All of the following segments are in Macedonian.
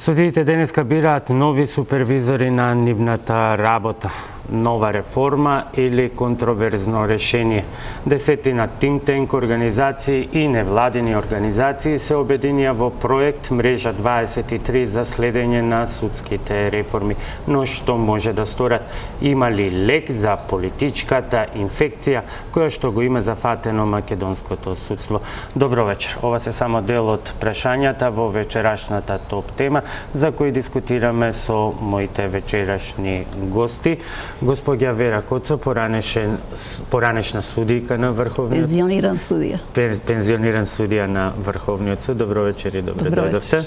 Судиите денеска бираат нови супервизори на нивната работа. Нова реформа или контроверзно решение. Десетина think-tank организации и невладини организации се обединија во проект Мрежа 23 за следење на судските реформи. Но што може да сторат? Има ли лек за политичката инфекција која што го има зафатено македонското судство? Добро вечер. Ова се само дел од прашањата во вечерашната топ тема за кои дискутираме со моите вечерашни гости. Господја Вера Коцо, поранешна судијка на Врховниот суд. Пензиониран судија на Врховниот суд. Добро вечер и добре дојдовте.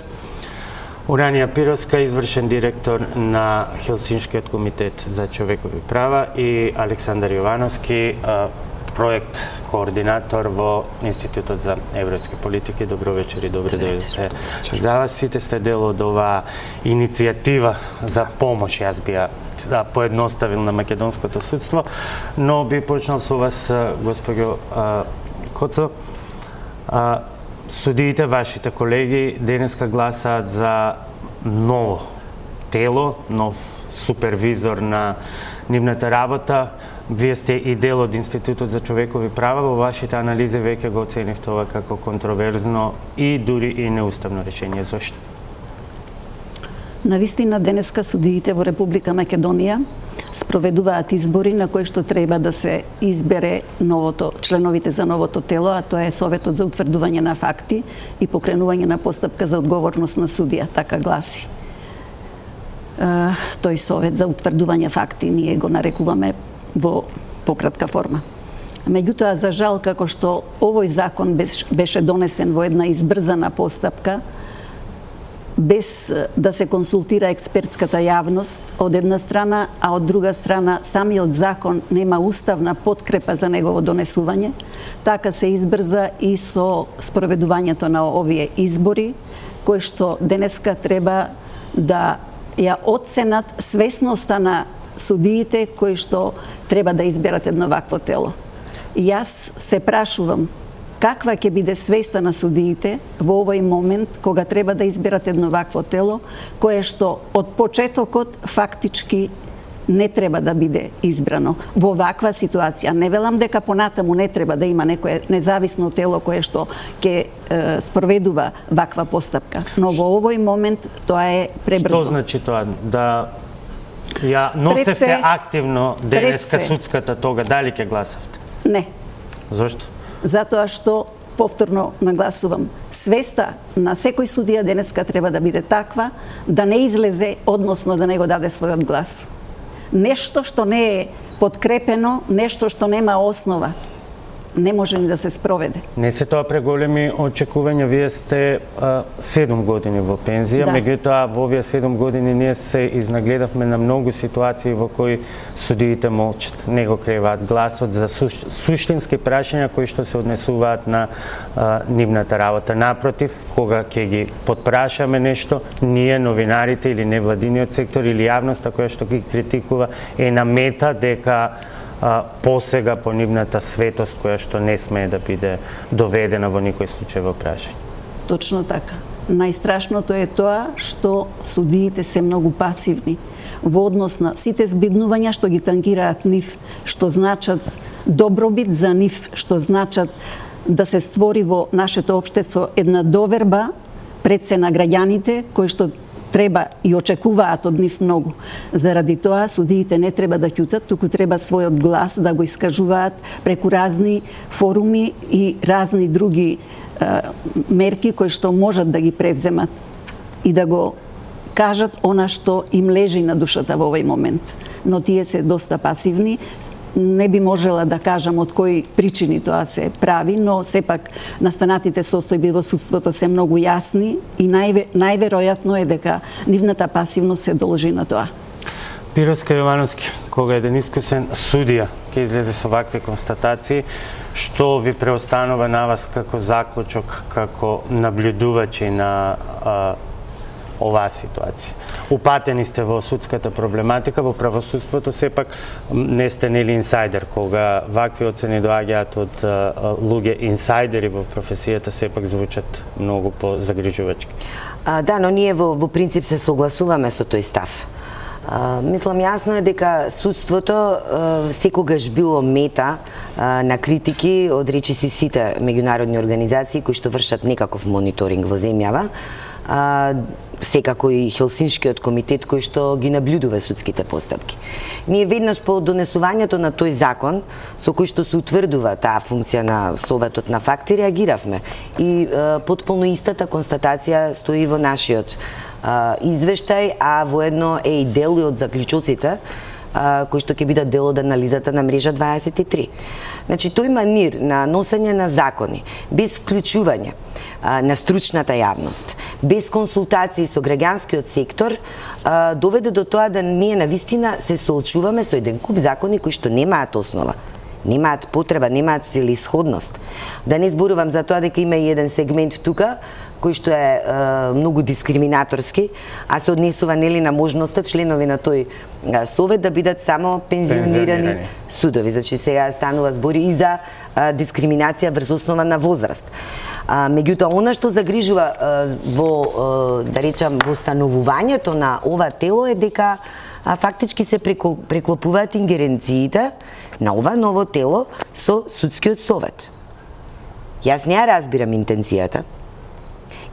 Уранија Пировска, извршен директор на Хелсиншкиот комитет за човекови права, и Александар Јовановски, проект координатор во Институтот за европски политики. Добро вечер и добре дојдовте. За вас сите сте дел од оваа иницијатива за помош, јас би ја поедноставил на македонското судство, но би почнал со вас, господјо Коцо. Судиите, вашите колеги, денеска гласаат за ново тело, нов супервизор на нивната работа. Вие сте и дел од Институтот за човекови права. Во вашите анализи веќе го оценивте ова како контроверзно и дури и неуставно решение. Зошто? Навистина, денеска судиите во Република Македонија спроведуваат избори на кои што треба да се избере членовите за новото тело, а тоа е Советот за утврдување на факти и покренување на постапка за одговорност на судија, така гласи. Тој Совет за утврдување факти ние го нарекуваме во пократка форма. Меѓутоа, за жал, како што овој закон беше донесен во една избрзана постапка, без да се консултира експертската јавност од една страна, а од друга страна самиот закон нема уставна подкрепа за негово донесување, така се избрза и со спроведувањето на овие избори, кои што денеска треба да ја оценат свесноста на судиите кои што треба да изберат едно вакво тело. Јас се прашувам каква ќе биде свеста на судиите во овој момент кога треба да изберат едно вакво тело, кое што од почетокот фактички не треба да биде избрано во ваква ситуација. Не велам дека понатаму не треба да има некое независно тело кое што ќе спроведува ваква постапка, но во овој момент тоа е пребрзо. Што значи тоа? Да ја носевте активно денеска судската тога, дали ќе гласавте? Не. Зошто? Затоа што, повторно нагласувам, свеста на секој судија денеска треба да биде таква да не излезе, односно да не го даде својот глас. Нешто што не е подкрепено, нешто што нема основа, не може ни да се спроведе. Не се тоа преголеми очекувања. Вие сте 7 години во пензија, меѓутоа во овие 7 години ние се изнагледавме на многу ситуации во кои судиите молчат, не го креваат гласот за суштински прашања кои што се однесуваат на нивната работа. Напротив, кога ќе ги потпрашаме нешто, ние, новинарите или невладиниот сектор или јавноста која што ги критикува, е намета дека посега по нивната светост која што не смее да биде доведена во никој случај во прашање. Точно така. Најстрашното е тоа што судиите се многу пасивни во однос на сите збиднувања што ги тангираат нив, што значат добробит за нив, што значат да се створи во нашето општество една доверба пред се на граѓаните кои што треба и очекуваат од нив многу. Заради тоа судиите не треба да ќутат, туку треба својот глас да го искажуваат преку разни форуми и разни други мерки кои што можат да ги превземат и да го кажат она што им лежи на душата во овој момент. Но тие се доста пасивни. Не би можела да кажам од кои причини тоа се прави, но сепак настанатите состојби во судството се многу јасни и најверојатно е дека нивната пасивност се должи на тоа. Пировска, Јовановски, кога еден искусен судија ќе излезе со вакви констатации, што ви преостанува на вас како заклучок, како наблюдувачи на оваа ситуација? Упатени сте во судската проблематика, во правосудството, сепак не сте нели инсайдер, кога вакви оцени доаѓаат од луѓе инсайдери во професијата, сепак звучат многу по-загрижувачки. Да, но ние во принцип се согласуваме со тој став. Мислам, јасно е дека судството секогаш било мета на критики од речиси сите меѓународни организации кои што вршат некаков мониторинг во земјава, секако и Хелсиншкиот комитет кој што ги наблюдува судските постапки. Ние веднаш по донесувањето на тој закон со кој што се утврдува таа функција на Советот на факти реагиравме и потполно истата констатација стои во нашиот извештај, а воедно е и дел од заклучоците кои што ќе бидат дел од анализата на мрежа 23. Значи, тој манир на носење на закони, без вклучување на стручната јавност, без консултации со граѓанскиот сектор, доведе до тоа да ние навистина се соочуваме со еден куп закони кои што немаат основа, немаат потреба, немаат целисходност. Да не зборувам за тоа дека има и еден сегмент тука кој што е многу дискриминаторски, а се однесува нели на можноста членови на тој совет да бидат само пензионирани судови. Значи сега станува збори и за дискриминација врз основа на возраст. Меѓутоа, она што загрижува во, да речам, во становувањето на ова тело е дека фактички се преклопуваат ингеренциите на ова ново тело со судскиот совет. Јас не ја разбирам интенцијата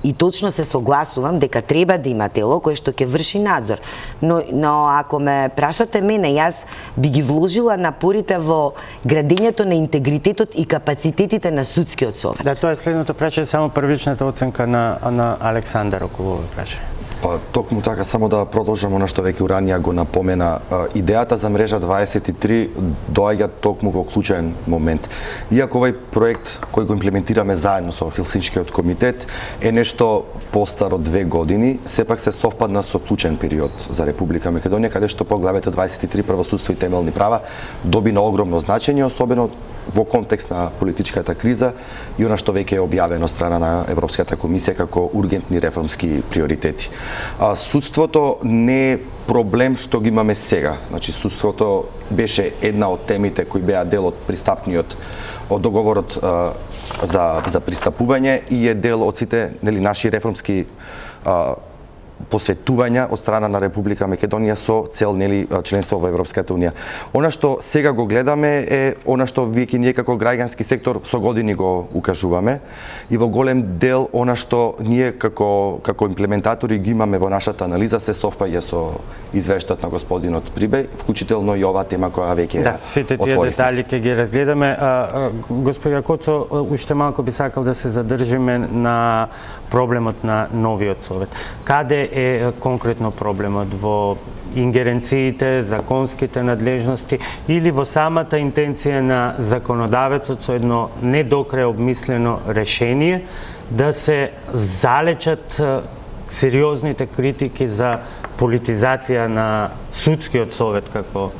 и точно се согласувам дека треба да има тело кое што ќе врши надзор. Но ако ме прашате мене, јас би ги вложила напорите во градењето на интегритетот и капацитетите на судскиот совет. Да, тоа е следното прашање, само првичната оценка на Александар околу овој прашање. Па, токму така, само да продолжам она што веќе уранија го напомена. Идејата за мрежа 23 доаѓа токму во клучен момент. Иако овој проект кој го имплементираме заедно со Хелсиншкиот комитет е нешто постар од 2 години, сепак се совпадна со клучен период за Република Македонија, каде што поглавето 23 правосудство и темелни права добина огромно значење, особено во контекст на политичката криза и она што веќе е објавено од страна на Европската комисија како ургентни реформски приоритети. Судството не е проблем што ги имаме сега. Значи, судството беше една од темите кои беа дел од пристапниот од договорот за пристапување и е дел од сите наши реформски посветувања од страна на Република Македонија со цел членство во Европската унија. Она што сега го гледаме е она што веќе ние како граѓански сектор со години го укажуваме и во голем дел она што ние како имплементатори ги имаме во нашата анализа се совпаѓа со извештајот на господинот Прибеј, вклучително и оваа тема која веќе да, сите тие детали ќе ги разгледаме. Господја Коцо, уште малку би сакал да се задржиме на проблемот на новиот совет. Каде е конкретно проблемот? Во ингеренциите, законските надлежности или во самата интенција на законодавецот со едно недокрај обмислено решение да се залечат сериозните критики за политизација на судскиот совет како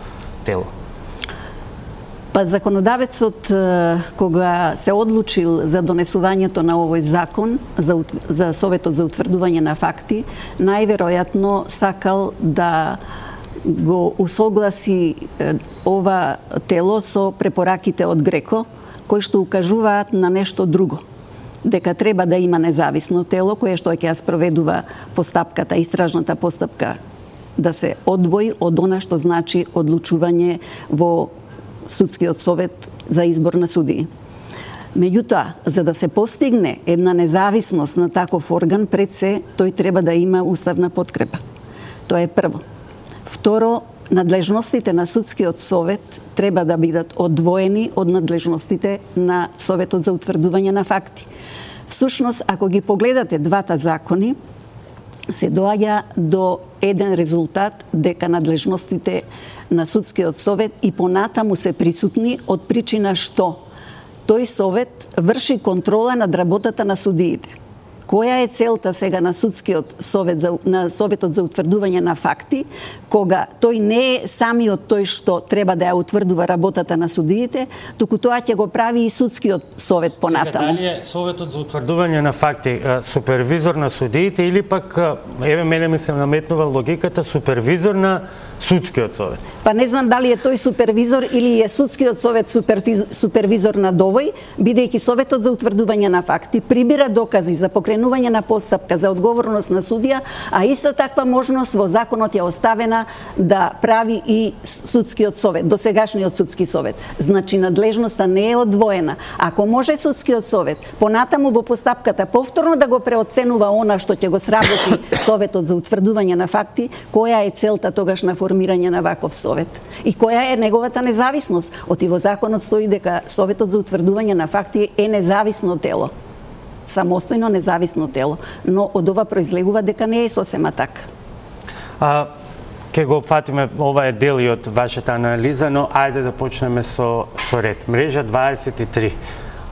тело? Па законодавецот кога се одлучил за донесувањето на овој закон за Советот за утврдување на факти, најверојатно сакал да го усогласи ова тело со препораките од Греко, кои што укажуваат на нешто друго. Дека треба да има независно тело кое што ќе ја спроведува постапката, истражната постапка, да се одвои од она што значи одлучување во Судскиот совет за избор на судии. Меѓутоа, за да се постигне една независност на таков орган, пред се тој треба да има уставна подкрепа. Тоа е прво. Второ, надлежностите на Судскиот совет треба да бидат одвоени од надлежностите на Советот за утврдување на факти. Всушност, ако ги погледате двата закони, се доаѓа до еден резултат дека надлежностите на Судскиот совет и понатаму се присутни од причина што тој совет врши контрола над работата на судиите. Која е целта сега на Судскиот совет на Советот за утврдување на факти, кога тој не е самиот тој што треба да ја утврдува работата на судиите, туку тоа ќе го прави и Судскиот совет понатаму. Дали е Советот за утврдување на факти супервизор на судиите или пак, еве мене ми се наметнува логиката, супервизор на Судскиот совет. Па не знам дали е тој супервизор или е судскиот совет супервизор на ДОВОј, бидејќи Советот за утврдување на факти прибира докази за покренување на постапка за одговорност на судија, а иста таква можност во законот ја оставена да прави и судскиот совет, досегашниот судски совет. Значи надлежноста не е одвоена. Ако може судскиот совет понатаму во постапката повторно да го преоценува она што ќе го сработи Советот за утврдување на факти, која е целта тогаш на формирање на ваков совет и која е неговата независност? Оти во законот стои дека Советот за утврдување на факти е независно тело, самостојно независно тело, но од ова произлегува дека не е сосема така. Ке го опфатиме, ова е дел и од вашата анализа, но ајде да почнеме со ред. Мрежа 23.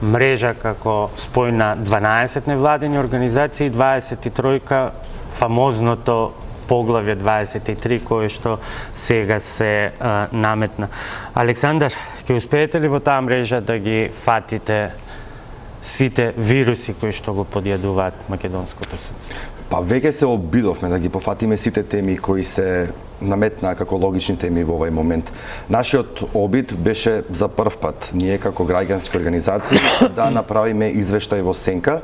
Мрежа како спој на 12 невладени организации, 23 фамозното поглавје 23 кое што сега се наметна. Александар, ќе успеете ли во таа мрежа да ги фатите сите вируси кои што го подјадуваат македонското судство? Па веќе се обидовме да ги пофатиме сите теми кои се наметнаа како логични теми во овој момент. Нашиот обид беше за прв пат ние како граѓански организации да направиме извештај во сенка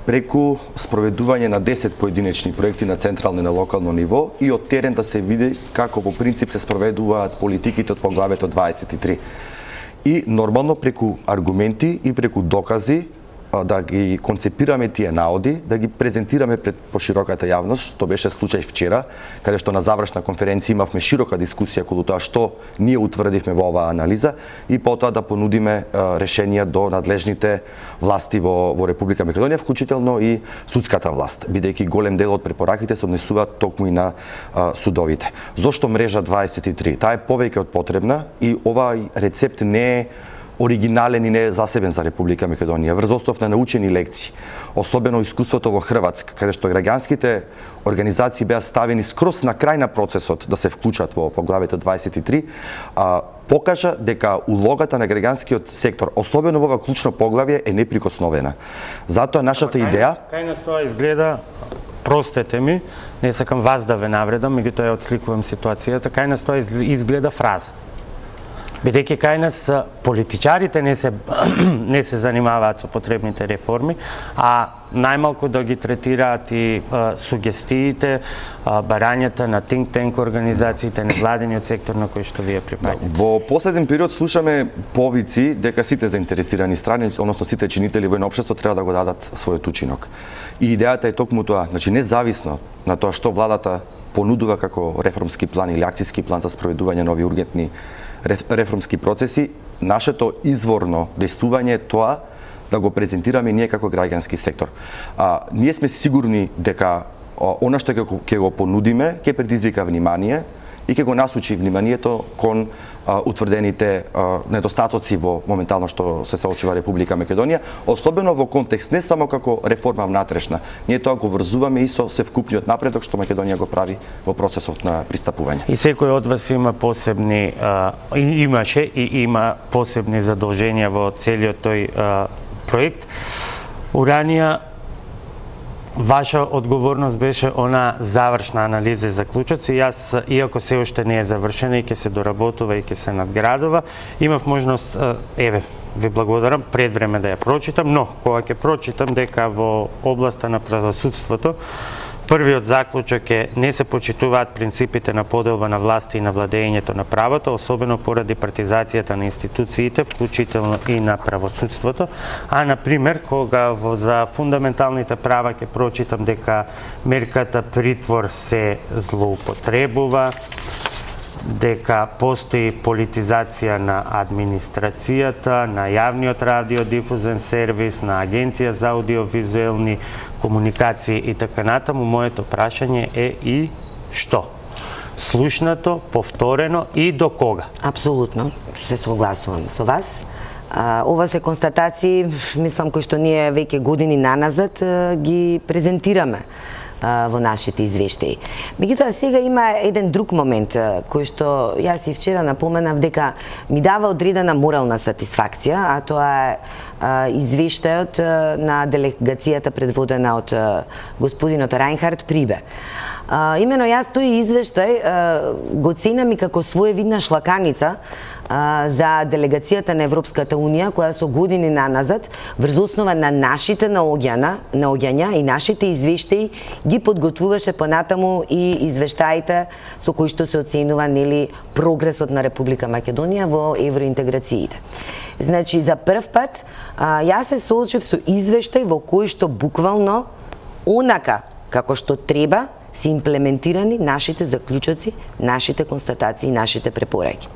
преку спроведување на 10 поединечни проекти на централно и на локално ниво и од терен да се види како по принцип се спроведуваат политиките од поглавето 23. И нормално преку аргументи и преку докази да ги концепираме тие наоди, да ги презентираме пред пошироката јавност, што беше случај вчера, каде што на завршна конференција имавме широка дискусија околу тоа што ние утврдивме во оваа анализа и потоа да понудиме решенија до надлежните власти во Република Македонија, вклучително и судската власт, бидејќи голем дел од препораките се однесуваат токму и на судовите. Зошто мрежа 23? Таа е повеќе од потребна и овај рецепт не е оригинален и не е засебен за Република Македонија. Врз основ на научени лекции, особено искуството во Хрватска, каде што граѓанските организации беа ставени скроз на крај на процесот да се вклучат во поглавето 23, покажа дека улогата на граѓанскиот сектор, особено во ова клучно поглавје, е неприкосновена. Затоа нашата идеја... Кај нас тоа изгледа, простете ми, не сакам вас да ве навредам, меѓутоа ја отсликувам ситуацијата, кај нас тоа изгледа фраза. Бидејќи кај нас политичарите не се занимаваат со потребните реформи, а најмалку да ги третираат и сугестиите, барањата на think tank организациите, невладениот сектор на кој што вие припаѓате. Во последен период слушаме повици дека сите заинтересирани страни, односно сите чинители во едно општество треба да го дадат својот учинок. И идејата е токму тоа, значи независно на тоа што владата понудува како реформски план или акцијски план за спроведување на овие ургентни реформски процеси, нашето изворно действување е тоа да го презентираме ние како граѓански сектор. Ние сме сигурни дека она што ќе го понудиме ќе предизвика внимание и ќе го насочи вниманието кон утврдените недостатоци во моментално што се соочува Република Македонија, особено во контекст не само како реформа внатрешна. Ние тоа го врзуваме и со севкупниот напредок што Македонија го прави во процесот на пристапување. И секој од вас има посебни имаше и има посебни задолженија во целиот тој проект. Уранија, ваша одговорност беше она завршна анализа и заклучоци. Јас, иако се уште не е завршена и ќе се доработува и ќе се надградува, имав можност, ви благодарам, пред време да ја прочитам, но кога ќе прочитам дека во областа на правосудството првиот заклучок е не се почитуваат принципите на поделба на власти и на владењето на правото, особено поради партизацијата на институциите, вклучително и на правосудството. А, например, кога за фундаменталните права ќе прочитам дека мерката притвор се злоупотребува, дека постои политизација на администрацијата, на јавниот радиодифузен сервис, на Агенција за аудиовизуелни комуникации и така натаму, моето прашање е и што? Слушнато, повторено и до кога? Апсолутно, се согласувам со вас. Ова се констатации, мислам, кои што ние веќе години наназад ги презентираме во нашите извештаи. Меѓутоа сега има еден друг момент кој што јас и вчера напоменав дека ми дава одредена морална сатисфакција, а тоа е извештајот на делегацијата предводена од господинот Рајнхард Прибе. Имено јас тој извештај го ценам и како своевидна шлаканица за делегацијата на Европската Унија, која со години наназад, врз основа на нашите наоѓања и нашите извештаи, ги подготвуваше понатаму и извештаите со кои што се оценува прогресот на Република Македонија во евроинтеграциите. Значи, за прв пат, јас се соочив со извештај во кој што буквално, онака како што треба, се имплементирани нашите заклучоци, нашите констатации, нашите препораки.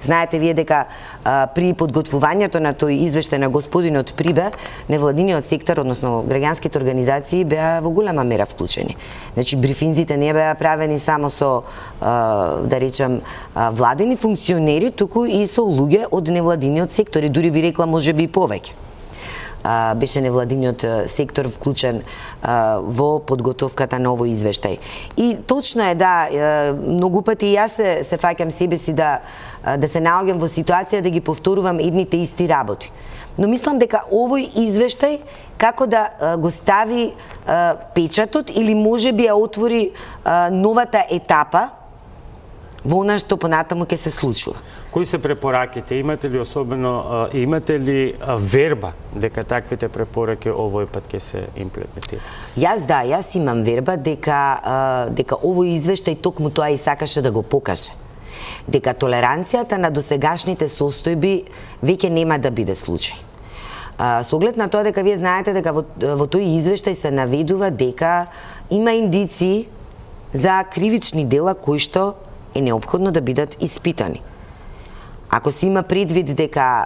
Знаете вие дека при подготвувањето на тој извештај на господинот Прибе, невладиниот сектор, односно граѓанските организации беа во голема мера вклучени. Значи брифинзите не беа правени само со да речем владени функционери, туку и со луѓе од невладиниот сектор, и дури би рекла можеби и повеќе. Беше невладиниот сектор вклучен во подготовката на овој извештај. И точно е, да, многу пати јас се фаќам себе си да се наоѓам во ситуација да ги повторувам едните исти работи. Но мислам дека овој извештај како да го стави печатот или можеби ја отвори новата етапа во она што понатаму ќе се случува. Кои се препораките? Имате ли верба дека таквите препораки овој пат ќе се имплементира? Јас имам верба дека овој извештај токму тоа и сакаше да го покаже. Дека толеранцијата на досегашните состојби веќе нема да биде случај. Со оглед на тоа дека вие знаете дека во тој извештај се наведува дека има индиции за кривични дела кои што е неопходно да бидат испитани. Ако се има предвид дека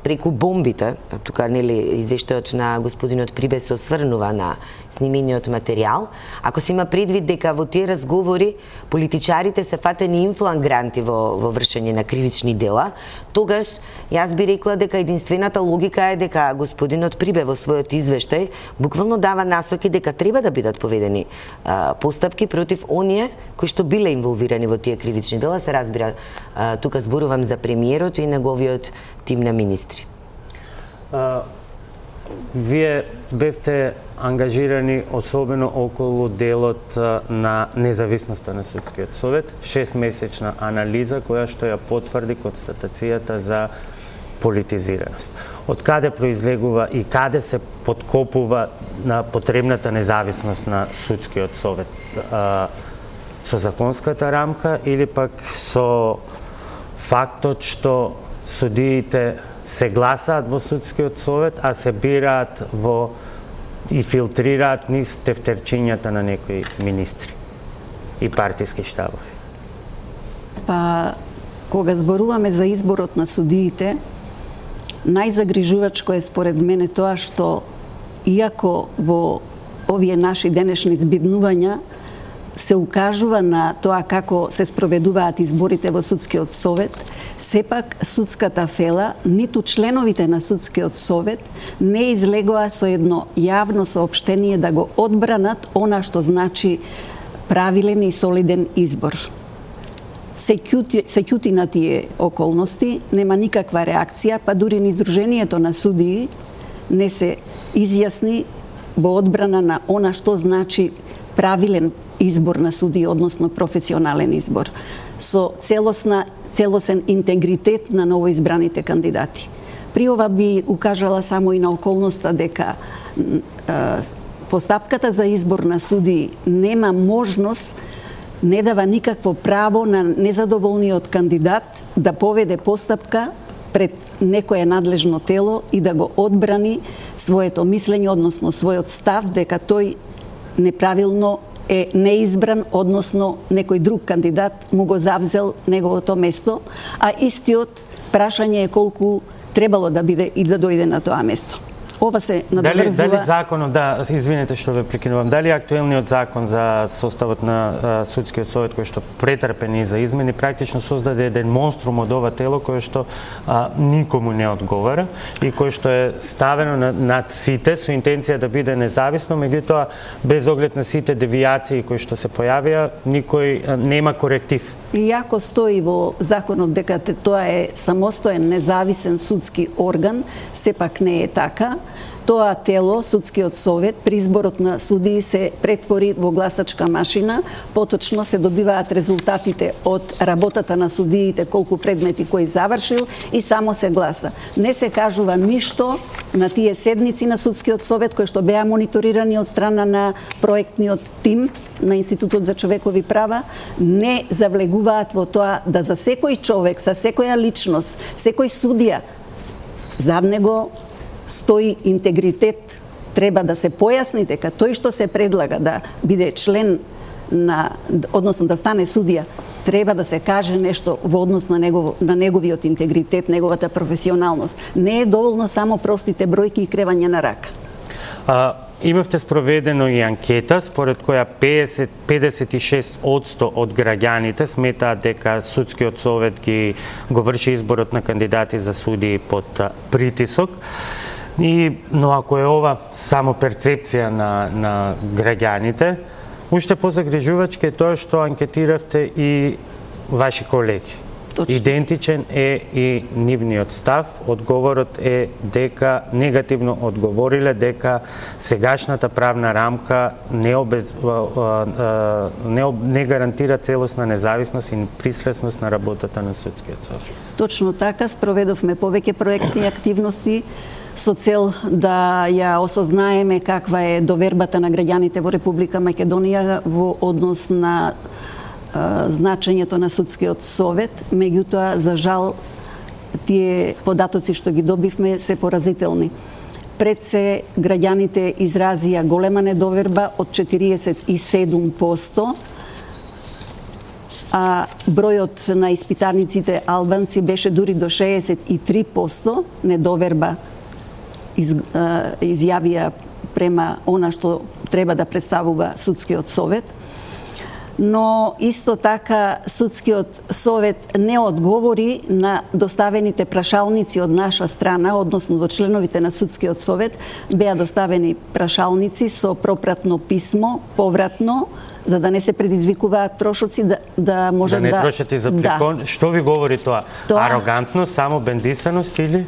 преку бомбите, тука извештајот на господинот Прибе се осврнува на снимениот материјал, ако се има предвид дека во тие разговори политичарите се фатени инфлангранти во вршење на кривични дела, тогаш јас би рекла дека единствената логика е дека господинот Прибе во својот извештај буквално дава насоки дека треба да бидат поведени постапки против оние кои што биле инволвирани во тие кривични дела, се разбира, тука зборувам за премиерот и неговиот тим на министри. Вие бевте ангажирани особено околу делот на независноста на Судскиот совет, 6-месечна анализа која што ја потврди констатацијата за политизираност. Од каде произлегува и каде се подкопува на потребната независност на Судскиот совет? Со законската рамка или пак со фактот што судиите се гласаат во Судскиот совет, а се бираат и филтрираат низ тефтерчињата на некои министри и партиски штабови? Кога зборуваме за изборот на судиите, најзагрижувачко е според мене тоа што, иако во овие наши денешни збиднувања се укажува на тоа како се спроведуваат изборите во Судскиот совет, сепак судската фела, ниту членовите на Судскиот совет не излегоа со едно јавно соопштение да го одбранат она што значи правилен и солиден избор. Се ќути на тие околности, нема никаква реакција, па дури ни Сдруженијето на судии не се изјасни во одбрана на она што значи правилен избор на судии, односно професионален избор, со целосен интегритет на новоизбраните кандидати. При ова би укажала само и на околноста дека постапката за избор на судии нема можност, не дава никакво право на незадоволниот кандидат да поведе постапка пред некое надлежно тело и да го одбрани своето мислење, односно својот став дека тој неправилно е неизбран, односно некој друг кандидат му го завзел неговото место, а истиот прашање е колку требало да биде и да дојде на тоа место. Ова се надврзува. Дали законот, извинете што ве прекинувам, дали актуелниот закон за составот на Судскиот совет кој што претрпени за измени практично создаде еден монструм од ова тело кое што никому не одговара и кое што е ставено над сите со интенција да биде независно, меѓутоа без оглед на сите девијации кои што се појавија, никој нема коректив. Иако стои во законот дека тоа е самостоен независен судски орган, сепак не е така. тоа тело, судскиот совет, при изборот на судии се претвори во гласачка машина, поточно се добиваат резултатите од работата на судиите, колку предмети кои завршил и само се гласа. Не се кажува ништо на тие седници на судскиот совет кои што беа мониторирани од страна на проектниот тим на Институтот за човекови права, не завлегуваат во тоа да за секој човек, за секоја личност, секој судија, зад него стои интегритет. Треба да се појасни дека тој што се предлага да биде член на, односно да стане судија, треба да се каже нешто во однос на неговиот интегритет, неговата професионалност. Не е доволно само простите бројки и кревање на рака. Имавте спроведено и анкета според која 56% од граѓаните сметаат дека судскиот совет го врши изборот на кандидати за судии под притисок. Но ако е ова само перцепција на граѓаните, уште позагрижувачки е тоа што анкетиравте и ваши колеги. Точно. Идентичен е и нивниот став. Одговорот е дека негативно одговориле дека сегашната правна рамка не гарантира целосна независност и пристрасност на работата на судскиот совет. Точно така, спроведовме повеќе проектни активности со цел да ја осознаеме каква е довербата на граѓаните во Република Македонија во однос на значењето на судскиот совет. Меѓутоа, за жал, тие податоци што ги добивме се поразителни. Пред се, граѓаните изразија голема недоверба од 47%, а бројот на испитаниците албанци беше дури до 63% недоверба изјавија према она што треба да представува судскиот совет. Но исто така судскиот совет не одговори на доставените прашалници од наша страна, односно до членовите на судскиот совет беа доставени прашалници со пропратно писмо, повратно, за да не се предизвикуваат трошоци, да може да не трошат и за прикон. Да. Што ви говори тоа? Арогантно, само бендисаност или?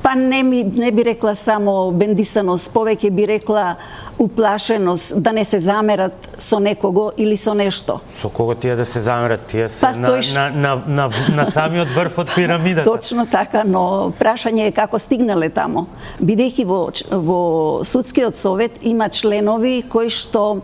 Па не би рекла само бендисаност, повеќе би рекла уплашеност, да не се замерат со некого или со нешто. Со кого тие да се замерат? Тие се на самиот врв од пирамидата. Точно така, но прашање е како стигнале тамо. Бидејќи во судскиот совет има членови кои што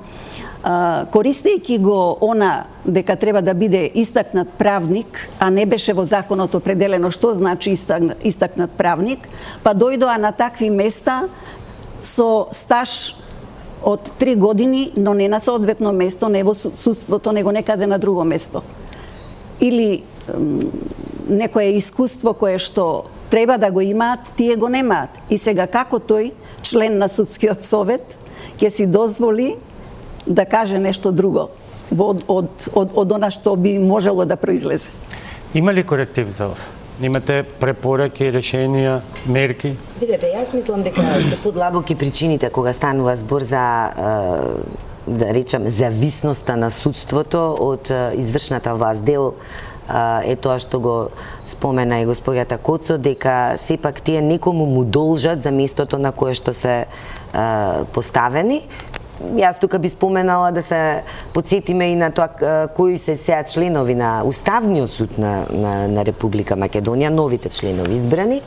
користејќи го она дека треба да биде истакнат правник, а не беше во законот определено што значи истакнат правник, па дојдоа на такви места со стаж од 3 години, но не на соодветно место, не во судството, него некаде на друго место. Или некое искуство кое што треба да го имаат, тие го немаат. И сега како тој, член на судскиот совет, ќе си дозволи да каже нешто друго од она што би можело да произлезе. Има ли коректив за ова? Имате препораки, решенија, мерки? Видете, јас мислам дека се подлабоки причините кога станува збор за да речам зависноста на судството од извршната власт. Дел е тоа што го спомена и господјата Коцо, дека сепак тие некому му должат за местото на кое што се поставени. Јас тука би споменала да се подсетиме и на тоа кои се сега членови на Уставниот суд на Република Македонија, новите членови избрани.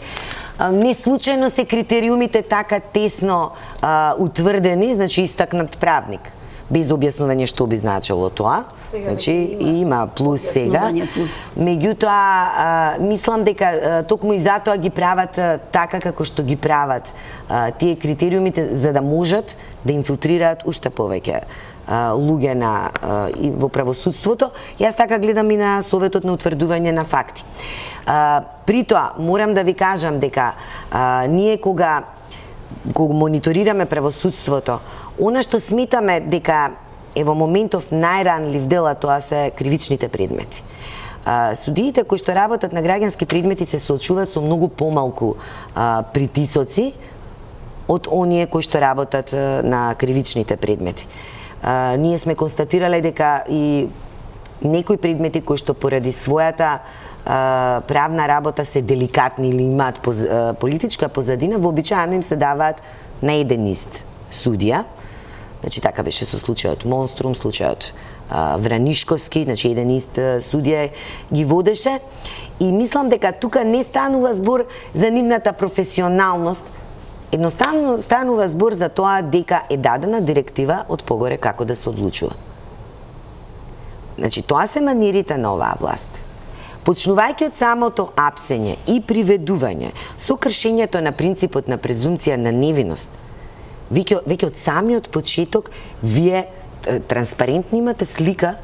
Не случајно се критериумите така тесно утврдени, значи истакнат правник. Без објаснување што би значило тоа. Значи има плюс сега. Меѓутоа мислам дека токму и затоа ги прават така како што ги прават тие критериумите за да можат да инфилтрираат уште повеќе луѓе во правосудството. Јас така гледам и на Советот на утврдување на факти. При тоа морам да ви кажам дека ние кога мониторираме правосудството, она што сметаме дека е во моментов најранлив дел, тоа се кривичните предмети. Судиите кои што работат на граѓански предмети се соочуваат со многу помалку притисоци од оние кои што работат на кривичните предмети. Ние сме констатирале дека и некои предмети кои што поради својата правна работа се деликатни или имаат политичка позадина, вообичаено им се даваат на еден ист судија. Значи така беше со случајот Монструм, случајот Вранишковски, значи еден ист судија ги водеше, и мислам дека тука не станува збор за нивната професионалност, едноставно станува збор за тоа дека е дадена директива од погоре како да се одлучува. Значи тоа се манирите на оваа власт. Почнувајќи од самото апсење и приведување со кршењето на принципот на презумција на невиност, веќе од самиот почеток вие транспарентно имате слика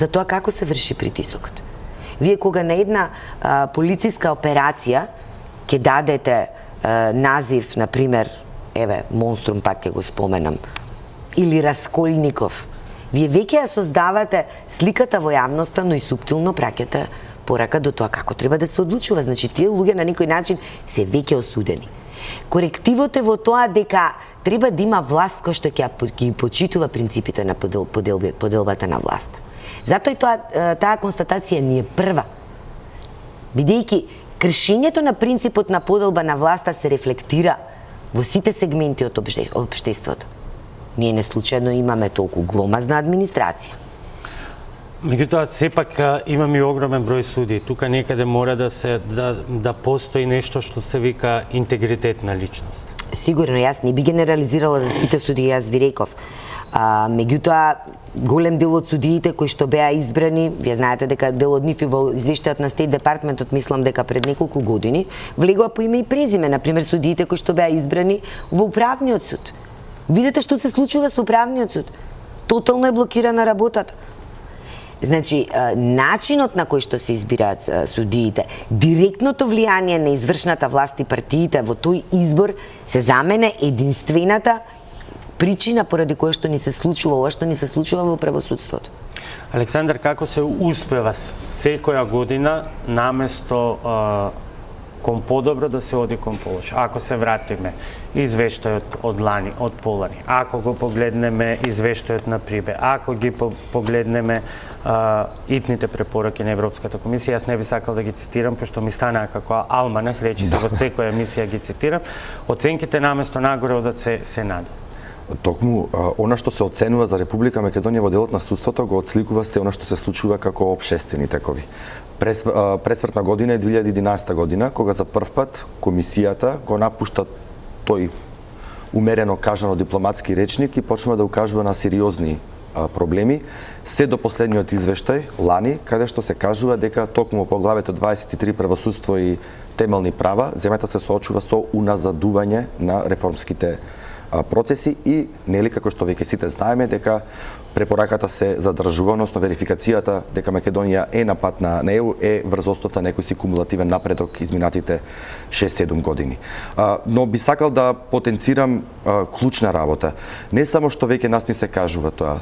за тоа како се врши притисокот. Вие кога на една полициска операција ќе дадете назив, например, еве, Монструм, пак ќе го споменам, или Расколников, вие веќе ја создавате сликата во јавноста, но и суптилно праќате порака до тоа како треба да се одлучува. Значи, тие луѓе на некој начин се веќе осудени. Корективот е во тоа дека треба да има власт која што ќе ги почитува принципите на поделбата на власт. Затоа и таа констатација не е прва. Бидејќи кршењето на принципот на поделба на власта се рефлектира во сите сегменти од општеството. Ние неслучајно имаме толку гломазна администрација. Меѓутоа, сепак имаме и огромен број суди. Тука некаде мора да постои нешто што се вика интегритет на личност. Сигурно, јас не би генерализирала за сите суди, јас ви реков. Меѓутоа, голем дел од судиите кои што беа избрани, вие знаете дека дел од нив и во извештајот на Стейт департментот, мислам дека пред неколку години, влегоа по име и презиме, например судиите кои што беа избрани во управниот суд. Видете што се случува со управниот суд. Тотално е блокирана работата. Значи, начинот на кој што се избираат судиите, директното влијание на извршната власт и партиите во тој избор се за мене единствената причина поради која што ни се случува ова што ни се случува во правосудството. Александар, како се успева секоја година наместо кон подобро да се оди кон полош? Ако се вратиме извештајот од лани, од полани, ако го погледнеме извештајот на Прибе, ако ги погледнеме итните препораки на Европската комисија, јас не би сакал да ги цитирам, пошто ми станаа како алманах, речи се во секоја емисија ги цитирам, оценките наместо нагоре одат се надолу. Токму, она што се оценува за Република Македонија во делот на судството го отсликува се она што се случува како општествени текови. Пресвртна година е 2011 година, кога за прв пат комисијата го напушта тој умерено кажано дипломатски речник и почнува да укажува на сериозни проблеми, се до последниот извештај, лани, каде што се кажува дека токму во поглавето 23 правосудство и темелни права, земјата се соочува со уназадување на реформските процеси и, нели, како што веќе сите знаеме, дека препораката се задржува, односно верификацијата дека Македонија е на пат на ЕУ е врз основа на некој си кумулативен напредок изминатите 6-7 години. Но би сакал да потенцирам клучна работа. Не само што веќе нас ни се кажува тоа,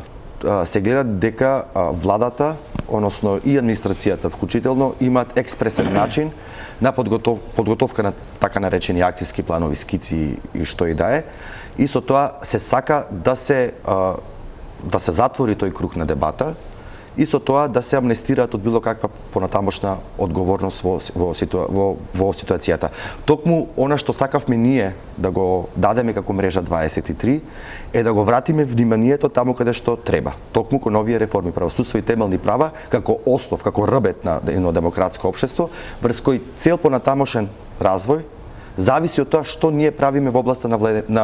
се гледа дека владата, односно и администрацијата вклучително, имаат експресен начин на подготовка на така наречени акцијски планови, скици и што и да е. И со тоа се сака да се затвори тој круг на дебата и со тоа да се амнестираат од било каква понатамошна одговорност во ситуацијата. Токму она што сакавме ние да го дадеме како мрежа 23 е да го вратиме вниманието таму каде што треба. Токму кон овие реформи, правосудство и темелни права како основ, како рбет на едно демократско општество, врз кој цел понатамошен развој зависи од тоа што ние правиме во областа на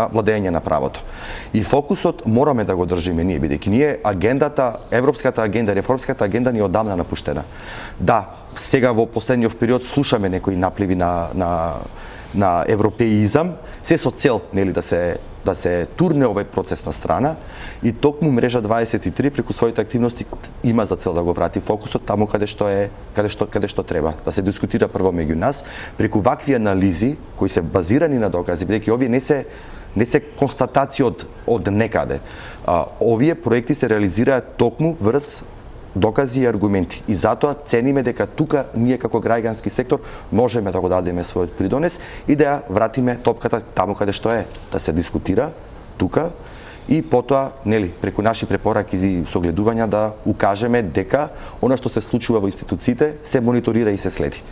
владење на правото. И фокусот мораме да го држиме ние, бидејќи ние агендата, европската агенда, реформската агенда ни одамна напуштена. Да, сега во последниот период слушаме некои напливи на европеизам, се со цел, нели, да се турне овој процес на страна, и токму мрежа 23 преку своите активности има за цел да го врати фокусот таму каде што треба, да се дискутира прво меѓу нас преку вакви анализи кои се базирани на докази, бидејќи овие не се констатации од некаде. Овие проекти се реализираат токму врз докази и аргументи. И затоа цениме дека тука ние како граѓански сектор можеме да го дадеме својот придонес и да ја вратиме топката таму каде што е, да се дискутира тука и потоа, нели, преку наши препораки и согледувања да укажеме дека она што се случува во институциите се мониторира и се следи.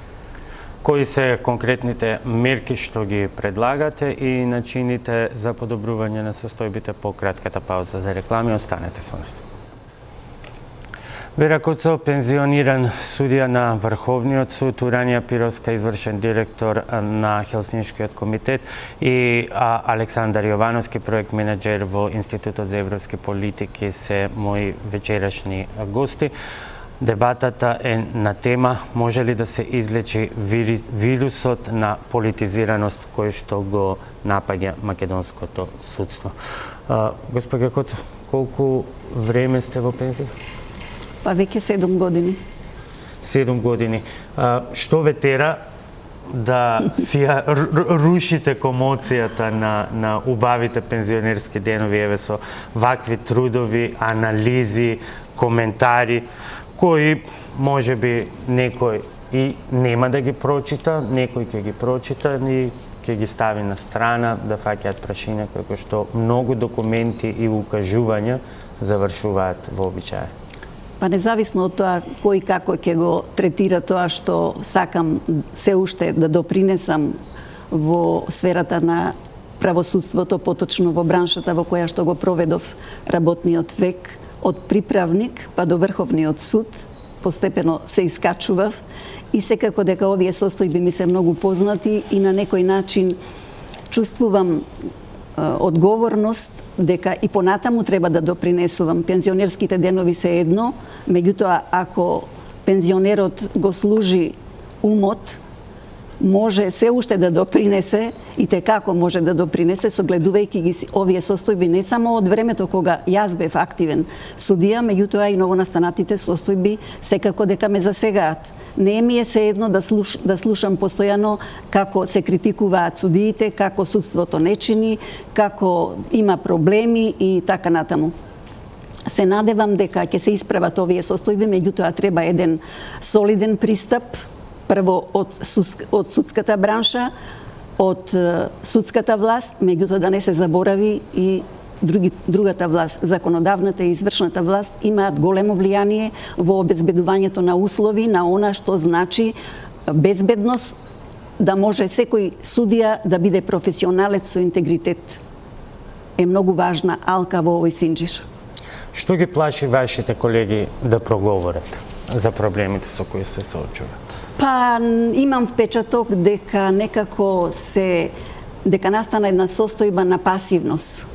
Кои се конкретните мерки што ги предлагате и начините за подобрување на состојбите? По кратката пауза за реклами, останете со нас. Вера Коцо, пензиониран судија на Врховниот суд, Уранија Пировска, извршен директор на Хелсиншкиот комитет, и Александар Јовановски, проект менеджер во Институтот за европски политики, се мои вечерашни гости. Дебатата е на тема може ли да се излечи вирусот на политизираност кој што го напаѓа македонското судство. Господја Коцо, колку време сте во пензија? Па веќе 7 години. 7 години. Што ве тера да си ја рушите комоцијата на убавите пензионерски денови, еве со вакви трудови, анализи, коментари, кои може би некој и нема да ги прочита, некој ќе ги прочита и ќе ги стави на страна да фаќаат прашања како што многу документи и укажувања завршуваат вообичаено. Па независно од тоа кој како ќе го третира тоа што сакам се уште да допринесам во сферата на правосудството, поточно во браншата во која што го проведов работниот век, од приправник па до Врховниот суд, постепено се искачував и секако дека овие состојби ми се многу познати и на некој начин чувствувам одговорност дека и понатаму треба да допринесувам. Пензионерските денови се едно, меѓутоа ако пензионерот го служи умот, може се уште да допринесе и те како може да допринесе, согледувајќи ги овие состојби не само од времето кога јас бев активен судија, меѓутоа и новонастанатите состојби секако дека ме засегаат. Не ми е се едно да слушам постојано како се критикуваат судиите, како судството не чини, како има проблеми и така натаму. Се надевам дека ќе се исправат овие состојби, меѓутоа треба еден солиден пристап, прво од судската бранша, од судската власт, меѓутоа да не се заборави и другата власт, законодавната и извршната власт имаат големо влијание во обезбедувањето на услови на она што значи безбедност, да може секој судија да биде професионалец со интегритет. Е многу важна алка во овој синџир. Што ги плаши вашите колеги да проговорат за проблемите со кои се соочуваат? Па имам впечаток дека некако дека настана една состојба на пасивност.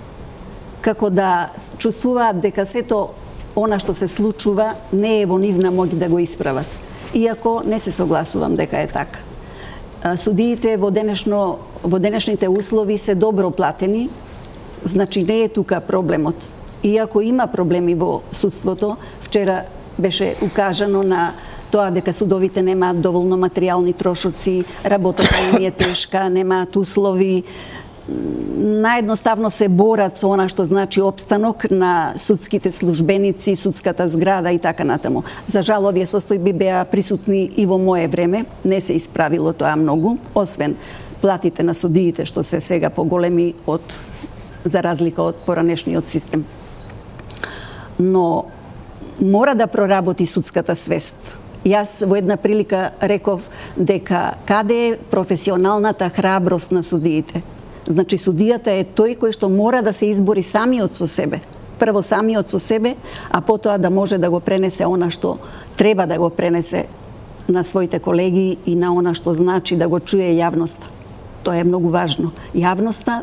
Како да чувствуваат дека сето она што се случува не е во нивна моќ да го исправат. Иако не се согласувам дека е така. Судиите во денешните услови се добро платени, значи не е тука проблемот. Иако има проблеми во судството, вчера беше укажано на тоа дека судовите немаат доволно материјални трошоци, работата им е тешка, немаат услови, наедноставно се борат со она што значи опстанок на судските службеници, судската зграда и така натаму. За жал, овие состојби беа присутни и во мое време, не се исправило тоа многу, освен платите на судиите што се сега поголеми за разлика од поранешниот систем. Но мора да проработи судската свест. Јас во една прилика реков дека каде е професионалната храброст на судиите. Значи, судијата е тој кој што мора да се избори самиот со себе. Прво самиот со себе, а потоа да може да го пренесе она што треба да го пренесе на своите колеги и на она што значи да го чуе јавноста. Тоа е многу важно. Јавноста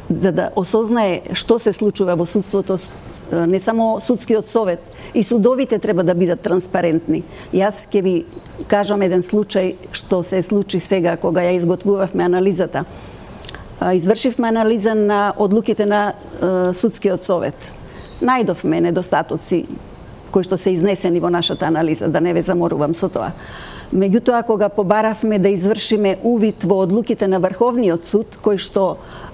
за да осознае што се случува во судството, не само судскиот совет, и судовите треба да бидат транспарентни. Јас ќе ви кажам еден случај што се случи сега кога ја изготвувавме анализата. Извршивме анализа на одлуките на судскиот совет. Најдовме недостатоци кои што се изнесени во нашата анализа, да не ве заморувам со тоа. Меѓутоа, кога побаравме да извршиме увид во одлуките на Врховниот суд,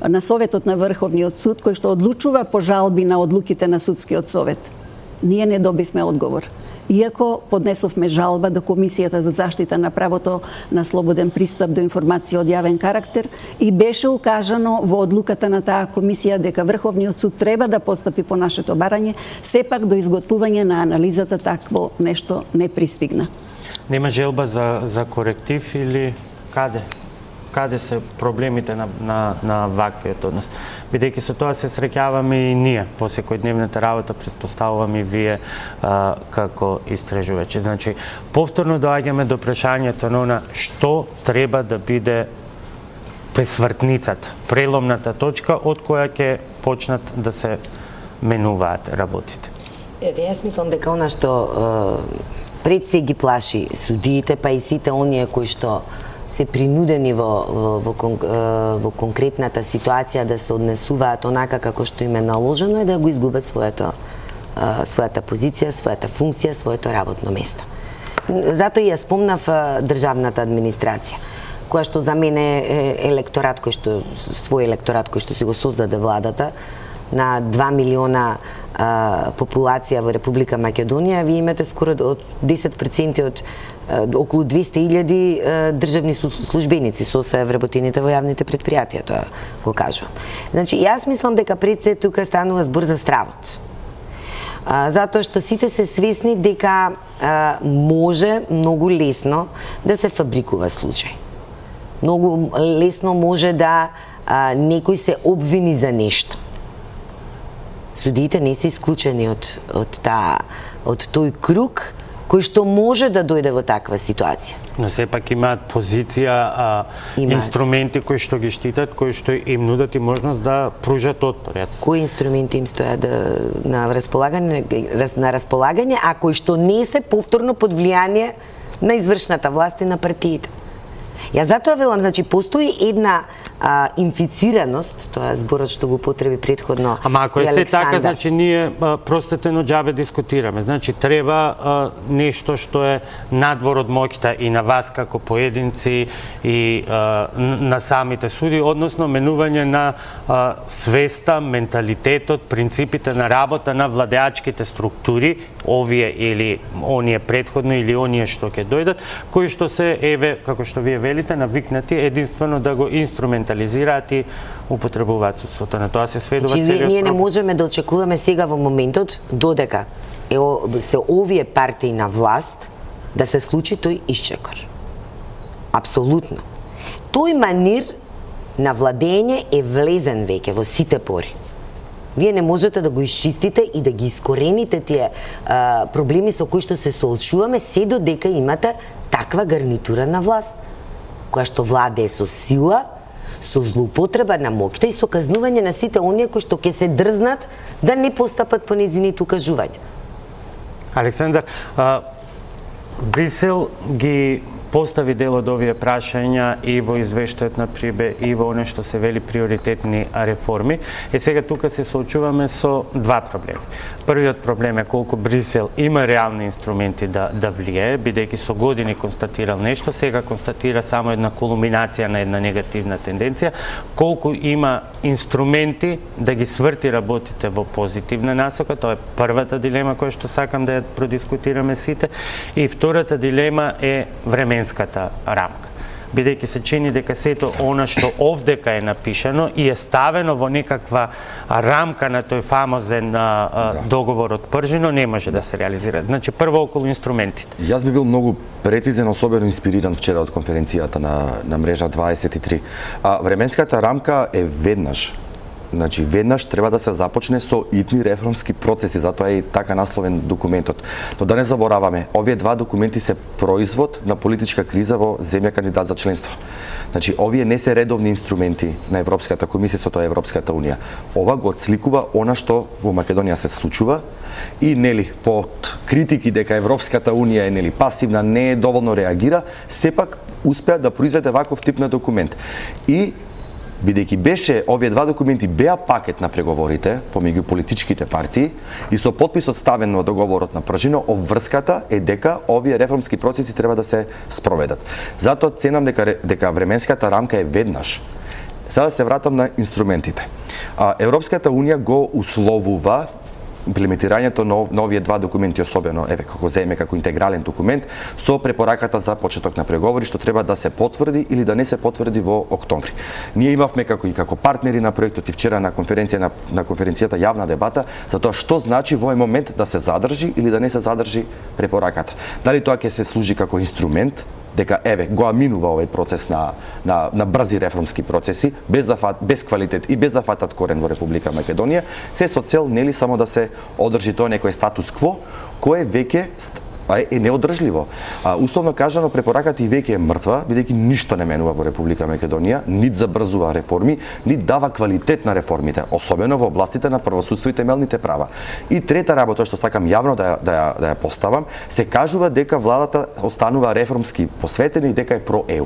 на Советот на Врховниот суд, кој што одлучува по жалби на одлуките на Судскиот совет, ние не добивме одговор. Иако поднесовме жалба до Комисијата за заштита на правото на слободен пристап до информација од јавен карактер и беше укажано во одлуката на таа комисија дека Врховниот суд треба да постапи по нашето барање, сепак до изготвување на анализата такво нешто не пристигна. Нема желба за коректив или каде? Каде се проблемите на ваквиот однос? Бидејќи со тоа се среќаваме и ние во секојдневната работа, претпоставуваме и вие како истражувачи. Значи, повторно доаѓаме до прашањето на што треба да биде пресвртницата, преломната точка од која ќе почнат да се менуваат работите. Јас мислам дека она што пред се ги плаши судиите, па и сите оние кои што се принудени во конкретната ситуација да се однесуваат онака како што им е наложено, е да го изгубат својата позиција, својата функција, своето работно место. Затоа ја спомнав државната администрација, која што за мене е електорат свој електорат кој што си го создаде владата на 2 милиона популација во Република Македонија. Вие имате скоро од 10% од околу 200.000 државни службеници со се вработените во јавните предпријатија, тоа го кажувам. Значи, јас мислам дека пред се тука станува збор за стравот. Затоа што сите се свесни дека може многу лесно да се фабрикува случај. Многу лесно може да некој се обвини за нешто. Судиите не се исклучени од тој круг кој што може да дојде во таква ситуација. Но сепак имаат позиција, инструменти кои што ги штитат, кои што им нудат и можност да пружат отпор. Кои инструменти им стојат на располагање, а кои што не се повторно под влијание на извршната власт и на партиите. Јас затоа велам, значи, постои една инфицираност, тоа е зборот што го потреби претходно. Ама ако е се така, значи ние простете, но џабе дискутираме. Значи треба нешто што е надвор од моќта и на вас како поединци и на самите суди, односно менување на свеста, менталитетот, принципите на работа на владеачките структури, овие или оние претходно или оние што ќе дојдат, кои што се, како што вие велите, навикнати единствено да го инструментализираат и употребуваат судството. На тоа се сведува целиот проблем. Ние не можеме да очекуваме сега во моментот додека се овие партии на власт да се случи тој исчекор. Апсолутно. Тој манир на владење е влезен веќе во сите пори. Вие не можете да го исчистите и да ги искорените тие проблеми со кои што се соочуваме се додека имате таква гарнитура на власт, која што владее со сила, со злоупотреба на моќта и со казнување на сите оние кои што ќе се дрзнат да не постапат по нејзините укажувања. Александар, Брисел ги постави дел од овие прашања и во извештајот на Прибе и во оне што се вели приоритетни реформи. Сега тука се соочуваме со два проблеми. Првиот проблем е колку Брисел има реални инструменти да влијае, бидејќи со години констатирал нешто, сега констатира само една кулминација на една негативна тенденција, колку има инструменти да ги сврти работите во позитивна насока. Тоа е првата дилема која што сакам да ја продискутираме сите. И втората дилема е временската рамка. Бидејќи се чини дека сето она што овдека е напишано и е ставено во некаква рамка на тој фамозен договор од Пржино, не може да се реализира. Значи, прво околу инструментите. Јас би бил многу прецизен, особено инспириран вчера од конференцијата на мрежа 23. Временската рамка е веднаш. Значи, веднаш треба да се започне со итни реформски процеси, затоа е и така насловен документот. Но да не забораваме, овие два документи се производ на политичка криза во земја кандидат за членство. Значи, овие не се редовни инструменти на Европската комисија, со тоа Европската унија. Ова го отсликува она што во Македонија се случува и нели под критики дека Европската унија е пасивна, не е доволно реагира, сепак успеа да произведе ваков тип на документ. И бидејќи беше овие два документи беа пакет на преговорите помеѓу политичките партии и со потписот ставен во договорот на Пржино, обврската е дека овие реформски процеси треба да се спроведат. Затоа ценам дека временската рамка е веднаш. Сега се вратам на инструментите. Европската унија го условува имплементирањето на овие два документи, особено како земе како интегрален документ, со препораката за почеток на преговори што треба да се потврди или да не се потврди во октомври. Ние имавме како партнери на проектот и вчера на конференцијата јавна дебата за тоа што значи во овој момент да се задржи или да не се задржи препораката. Дали тоа ќе се служи како инструмент дека го минува овој процес на брзи реформски процеси без квалитет и без да фатат корен во Република Македонија, се со цел нели само да се одржи тоа некој статус кво кој веќе е неодржливо. Условно кажано, препораката и веќе е мртва, бидејќи ништо не менува во Република Македонија, нит забрзува реформи, нит дава квалитет на реформите, особено во областите на правосудство и темелните права. И трета работа што сакам јавно да ја поставам, се кажува дека владата останува реформски посветена и дека е про-ЕУ.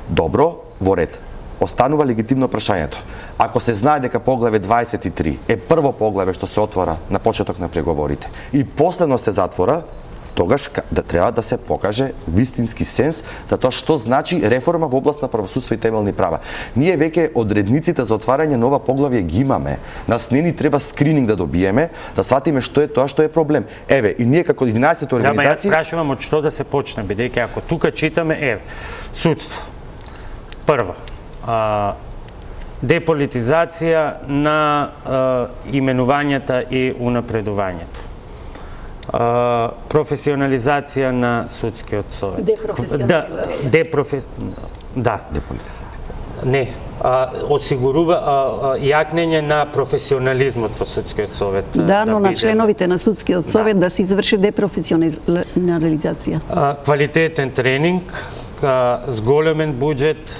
Добро, во ред. Останува легитимно прашањето. Ако се знае дека поглаве 23 е прво поглаве што се отвора на почеток на преговорите и последно се затвора, тогаш треба да се покаже вистински сенс за тоа што значи реформа во област на правосудство и темелни права. Ние веќе одредниците за отварање нова поглавје ги имаме. Нас не ни треба скрининг да добиеме, да сватиме што е тоа што е проблем. И ние како 11 организации... Јас прашувам од што да се почне, бидејќи ако тука читаме, судство. Прво, деполитизација на именувањата и унапредувањето. Професионализација на судскиот совет. Депрофесионализација. Не, осигурува јакнење на професионализмот во судскиот совет. Но на членовите на судскиот совет да се изврши депрофесионализација. Квалитетен тренинг, зголемен буџет,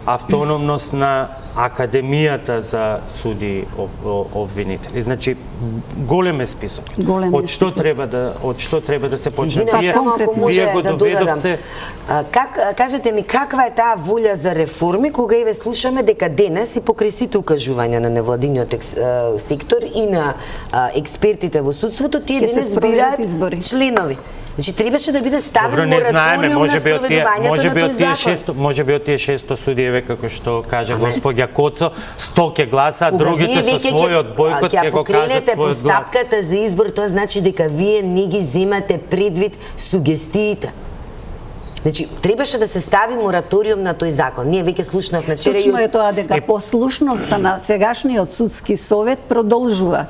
автономност на Академијата за суди обвинители. Значи, голем е список. Од што треба да се почне? Вие го доведовте. Кажете ми, каква е таа волја за реформи, кога еве слушаме дека денес и покрај сите укажувања на невладиниот сектор и на експертите во судството, тие денес бираат членови. Значи, требаше да биде ставен мораториум на спроведувањето на тој закон. Може би од тие 600 судиеве, како што кажа господја Коцо, 100 ќе гласа, другите со својот бојкот ќе го кажат својот глас. Постапката за избор, тоа значи дека вие не ги земате предвид сугестиите. Значи, требаше да се стави мораториум на тој закон. Ние веќе слушнавме вчера. Точно е тоа дека послушноста на сегашниот судски совет продолжува.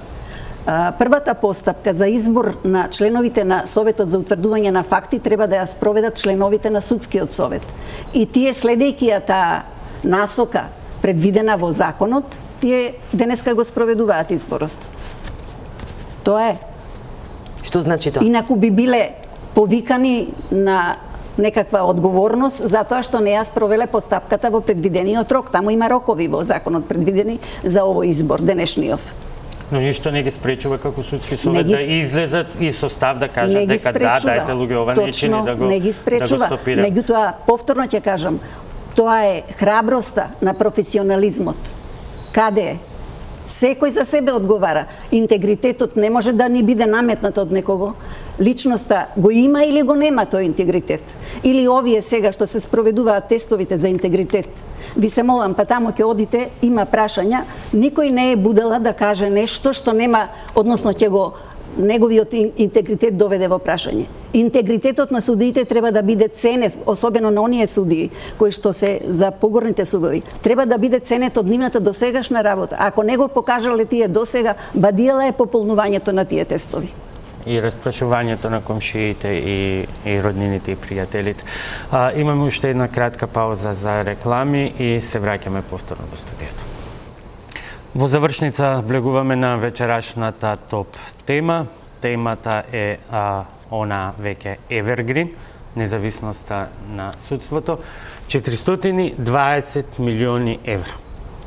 Првата постапка за избор на членовите на Советот за утврдување на факти треба да ја спроведат членовите на судскиот совет. И тие следејќи ја таа насока предвидена во законот, тие денеска го спроведуваат изборот. Тоа е. Што значи тоа? Инаку би биле повикани на некаква одговорност затоа што не ја спровеле постапката во предвидениот рок. Таму има рокови во законот предвидени за овој избор денешниот. Но ништо не ги спречува како судски совет да излезат и со став да кажат дека дајте луѓе ова не чини да го не ги спречува. Меѓутоа, повторно ќе кажам, тоа е храброста на професионализмот. Каде е? Секој за себе одговара. Интегритетот не може да ни биде наметнат од некого. Личноста го има или го нема тој интегритет. Или овие сега што се спроведуваат тестовите за интегритет. Ви се молам, па таму ќе одите, има прашања, никој не е будала да каже нешто што нема, односно ќе го неговиот интегритет доведе во прашање. Интегритетот на судиите треба да биде ценет, особено на оние судии кои што се за погорните судови. Треба да биде ценет од нивната досегашна работа. Ако не го покажале тие досега, бадиела е пополнувањето на тие тестови. И распрашувањето на комшиите и роднините и пријателите. Имаме уште една кратка пауза за реклами и се враќаме повторно во студиото. Во завршница влегуваме на вечерашната топ тема. Темата е она веќе Evergreen, независноста на судството. 420 милиони евра.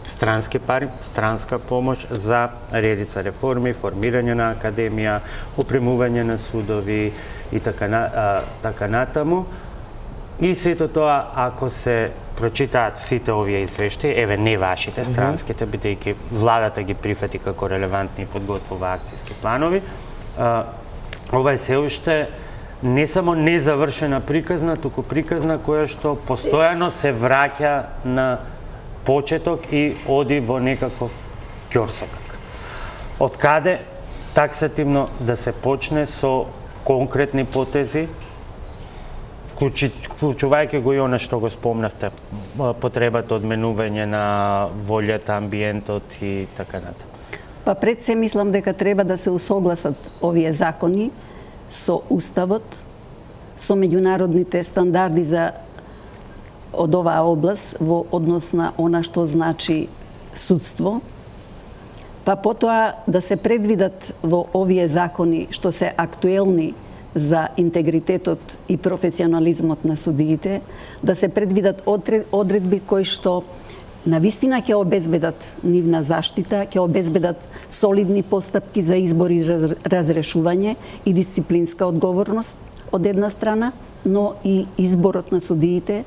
Странски пари, странска помош за редица реформи, формирање на академија, опремување на судови и така натаму. И сето тоа, ако се прочитаат сите овие извештаи, еве не вашите, странските, бидејќи владата ги прифати како релевантни и подготвува акцијски планови, ова е се уште не само незавршена приказна, туку приказна која што постојано се враќа на почеток и оди во некаков ќорсокак. Од каде таксативно да се почне со конкретни потези, вклучувајќи го и она што го спомнавте, потребата од менување на волјата, амбиентот и така натаму. Па пред се мислам дека треба да се усогласат овие закони со уставот, со меѓународните стандарди од оваа област во однос на она што значи судство, па потоа да се предвидат во овие закони што се актуелни за интегритетот и професионализмот на судиите, да се предвидат одредби кои што навистина ќе обезбедат нивна заштита, ќе обезбедат солидни постапки за избор и разрешување и дисциплинска одговорност од една страна, но и изборот на судиите,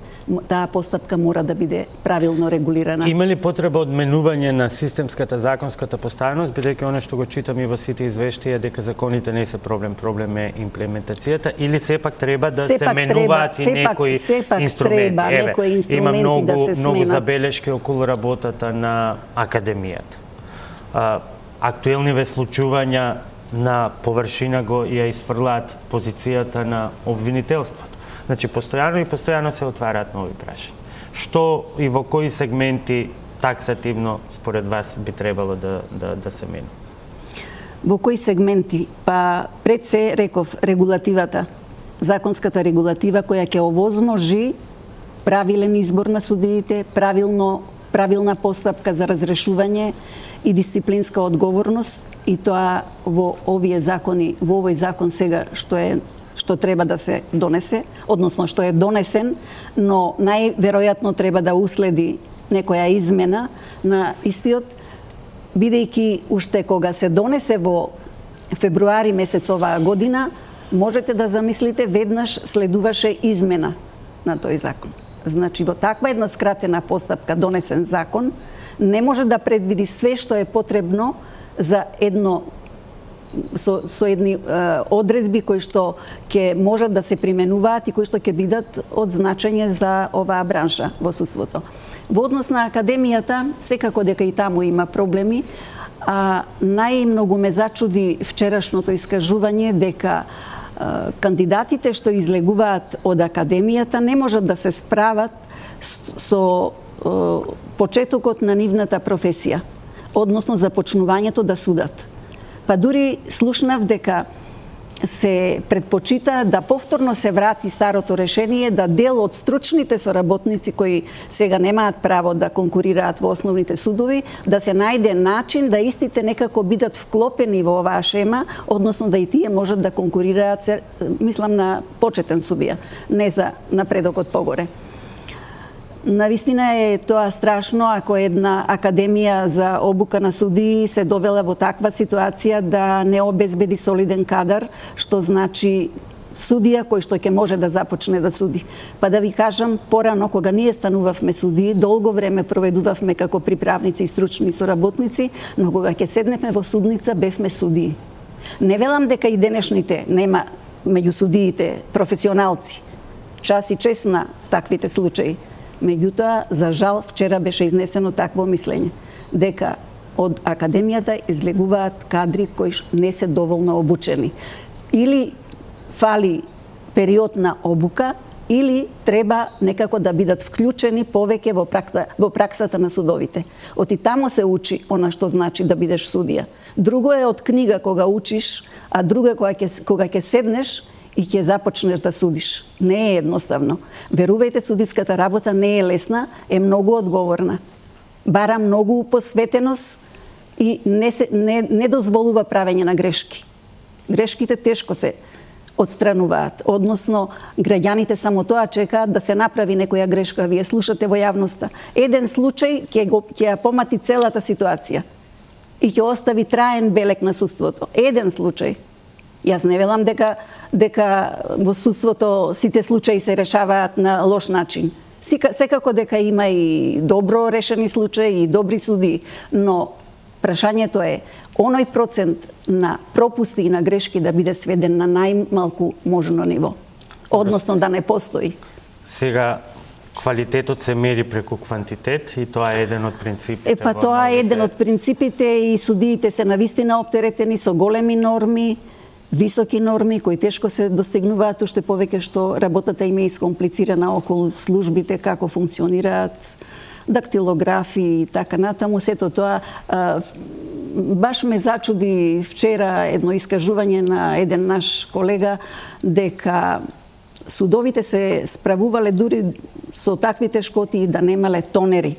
таа постапка мора да биде правилно регулирана. Има ли потреба од менување на системската законската поставеност, бидејќи она што го читам и во сите извештаја дека законите не се проблем е имплементацијата, или сепак треба да се менуваат и некои инструменти? Има многу забелешки околу работата на Академијата. Актуелни случувања на површина го ја изфрлаат позицијата на обвинителството. Значи, постојано се отвараат нови прашања. Што и во кои сегменти таксативно според вас би требало да се менува? Во кои сегменти? Па пред се реков регулативата, законската регулатива која ќе овозможи правилен избор на судиите, правилна постапка за разрешување и дисциплинска одговорност, и тоа во овие закони, во овој закон сега што треба да се донесе, односно што е донесен, но најверојатно треба да уследи некоја измена на истиот, бидејќи уште кога се донесе во февруари месец оваа година, можете да замислите веднаш следуваше измена на тој закон. Значи, во таква една скратена постапка донесен закон не може да предвиди све што е потребно за едно со едни одредби кои што ќе можат да се применуваат и кои што ќе бидат од значење за оваа бранша во судството. Во однос на Академијата, секако дека и таму има проблеми, а најмногу ме зачуди вчерашното искажување дека кандидатите што излегуваат од Академијата не можат да се справат со почетокот на нивната професија, односно започнувањето да судат. Па дури слушнав дека се предпочита да повторно се врати старото решение, да дел од стручните соработници кои сега немаат право да конкурираат во основните судови, да се најде начин да истите некако бидат вклопени во оваа шема, односно да и тие можат да конкурираат, мислам на почетен судија, не за напредокот погоре. Навистина е тоа страшно ако една академија за обука на судии се довела во таква ситуација да не обезбеди солиден кадар, што значи судија кој што ќе може да започне да суди. Па да ви кажам, порано кога ние станувавме судии, долго време проведувавме како приправници и стручни соработници, но кога ќе седнеме во судница бевме судии. Не велам дека и денешните нема меѓу судиите професионалци. Час и чест на таквите случаи. Меѓутоа, за жал, вчера беше изнесено такво мислење, дека од Академијата излегуваат кадри кои не се доволно обучени. Или фали период на обука, или треба некако да бидат вклучени повеќе во праксата на судовите. Оти тамо се учи она што значи да бидеш судија. Друго е од книга кога учиш, а друго е кога ќе седнеш и ќе започнеш да судиш. Не е едноставно. Верувајте, судиската работа не е лесна, е многу одговорна. Бара многу посветеност и не дозволува правење на грешки. Грешките тешко се отстрануваат. Односно, граѓаните само тоа чекаат да се направи некоја грешка. Вие слушате во јавноста. Еден случај ќе ја помати целата ситуација и ќе остави траен белег на судството. Еден случај. Јас не велам дека во судството сите случаи се решаваат на лош начин. Секако дека има и добро решени случаи и добри суди, но прашањето е оној процент на пропусти и на грешки да биде сведен на најмалку можно ниво, односно да не постои. Сега, квалитетот се мери преку квантитет и тоа е еден од принципите. Тоа е еден од принципите и судиите се навистина оптеретени со големи норми, високи норми кои тешко се достигнуваат, уште повеќе што работата им е искомплицирана околу службите, како функционираат, дактилографи и така натаму. Сето тоа баш ме зачуди вчера едно искажување на еден наш колега дека судовите се справувале дури со такви тешкоти да немале тонери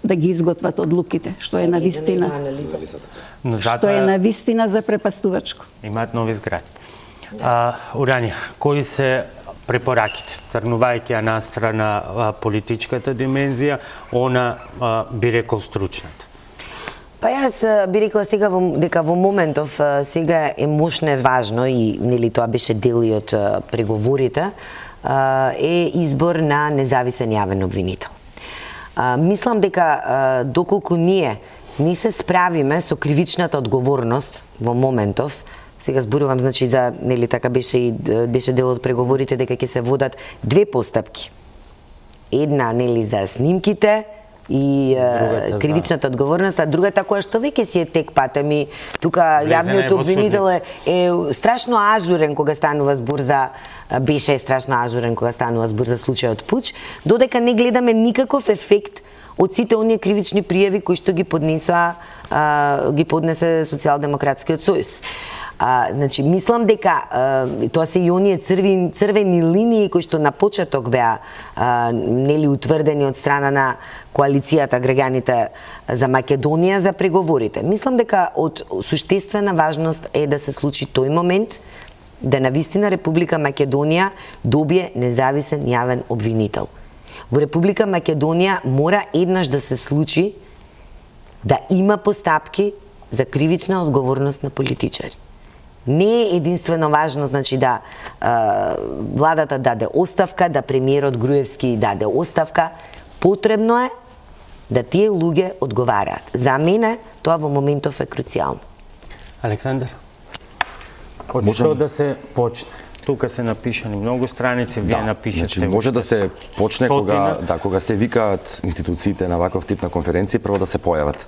да ги изготват одлуките, што е навистина. Што е навистина запрепастувачко. Имаат нови згради. Уранија, кои се препораките, тргнувајќи ја настрана политичката димензија, она би рекол стручната? Па јас би рекла сега дека во моментов сега е мощно е важно и нели тоа беше дел и од преговорите е избор на независен јавен обвинител. Мислам дека доколку ние не се справиме со кривичната одговорност во моментов, сега зборувам значи за нели така беше дел од преговорите дека ќе се водат две постапки. Една нели за снимките и кривичната одговорност, а другата која што веќе си е тек пат, тука јавниот обвинител е страшно ажурен кога станува збор за беше страшно ажурен кога станува збор за случајот Пуч, додека не гледаме никаков ефект од сите оние кривични пријави кои што ги поднесе Социјалдемократскиот сојуз. Значи, мислам дека тоа се и оние црвени линии кои што на почеток беа нели утврдени од страна на коалицијата граѓаните за Македонија за преговорите. Мислам дека од суштествена важност е да се случи тој момент, да навистина Република Македонија добие независен јавен обвинител. Во Република Македонија мора еднаш да се случи да има постапки за кривична одговорност на политичари. Не е единствено важно значи да владата даде оставка, да премиерот Груевски даде оставка. Потребно е да тие луѓе одговараат. За мене тоа во моментов е круцијално. Александар, од што да се почне? Тука се напишани многу страници, вие напишете. Значи, може да се почне кога се викаат институциите на ваков тип на конференции, прво да се појават.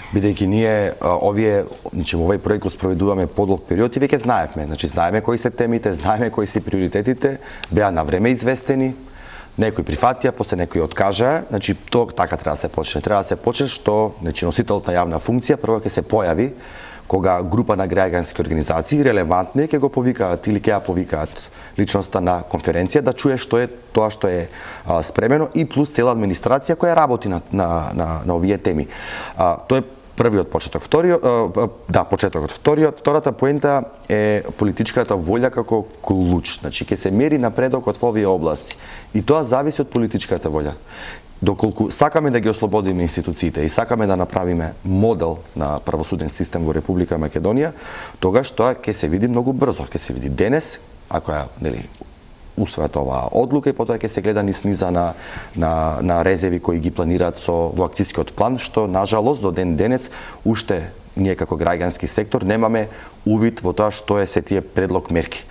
Бидејќи ние овие, значи во овој проект го спроведуваме подолг период и веќе знаевме, значи знаеме кои се темите, знаеме кои се приоритетите, беа на време известени, некои прифатија, после некои откажаа, значи тоа така треба да се почне. Треба да се почне што значи носителот на јавна функција прво ќе се појави кога група на граѓански организации релевантни ќе го повикаат или ќе ја повикаат личноста на конференција да чуе што е тоа што е спремено и плюс цела администрација која работи на овие теми. Тоа е првиот почеток. Втората поента е политичката волја како клуч. Значи ќе се мери напредокот во овие области. И тоа зависи од политичката волја. Доколку сакаме да ги ослободиме институциите и сакаме да направиме модел на правосуден систем во Република Македонија, тогаш тоа ќе се види многу брзо. Ќе се види денес, ако ја усвојат оваа одлука и потоа ќе се гледа низ низа на резеви кои ги планираат во акцијскиот план, што нажалост до ден денес уште ние како граѓански сектор немаме увид во тоа што е се тие предлог мерки.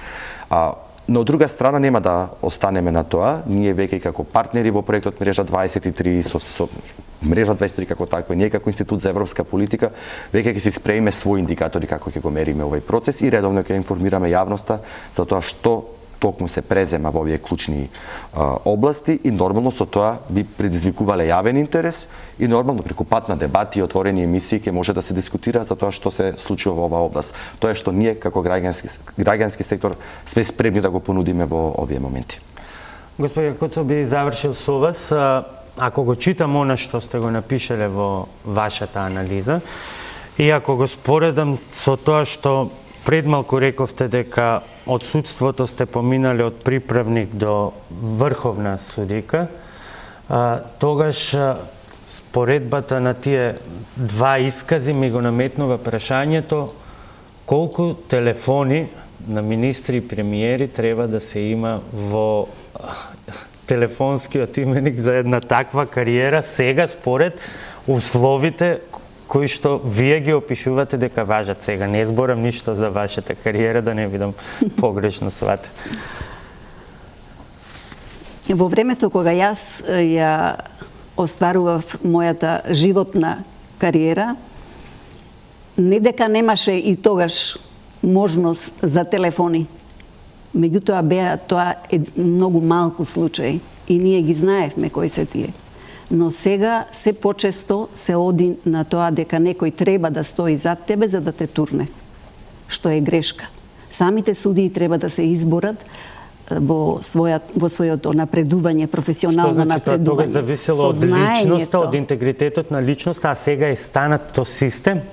Но од друга страна нема да останеме на тоа. Ние веќе како партнери во проектот Мрежа 23 со Мрежа 23 како таква, ние како Институт за европска политика веќе ќе си спремиме своји индикатори како ќе го мериме овој процес и редовно ќе информираме јавноста за тоа што токму се презема во овие клучни области и нормално со тоа би предизвикувале јавен интерес и нормално преку пат на дебати и отворени емисии ќе може да се дискутира за тоа што се случува во оваа област. Тоа е што ние како граѓански сектор сме спремни да го понудиме во овие моменти. Господин Коцо, би завршил со вас. Ако го читам она што сте го напишале во вашата анализа и ако го споредам со тоа што пред малку рековте дека од судството сте поминали од приправник до врховна судика, тогаш споредбата на тие два искази ми го наметнува прашањето колку телефони на министри и премиери треба да се има во телефонскиот именик за една таква кариера сега според условите кои што вие ги опишувате дека важат сега. Не зборам ништо за вашата кариера, да не видам погрешно свате. Во времето кога јас ја остварував мојата животна кариера, не дека немаше и тогаш можност за телефони. Меѓутоа беа тоа многу малку случаи и ние ги знаевме кои се тие. Но сега се почесто се оди на тоа дека некој треба да стои зад тебе за да те турне, што е грешка. Самите судии треба да се изборат во своето напредување, професионално напредување. Што значи тоа зависело од личноста, од интегритетот на личноста, а сега е станато систем?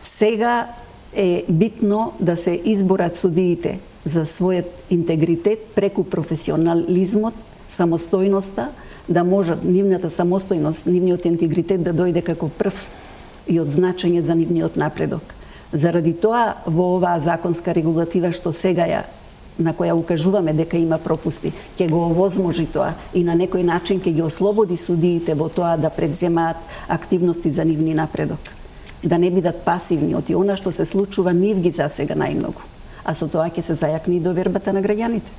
Сега е битно да се изборат судиите за својот интегритет преку професионализмот, самостојноста, да можат нивната самостојност, нивниот интегритет да дојде како прв и од значење за нивниот напредок. Заради тоа во оваа законска регулатива што сега на која укажуваме дека има пропусти, ќе го овозможи тоа и на некој начин ќе ги ослободи судиите во тоа да превземаат активности за нивни напредок. Да не бидат пасивни од она што се случува нив ги засега најмногу. А со тоа ќе се зајакни и довербата на граѓаните.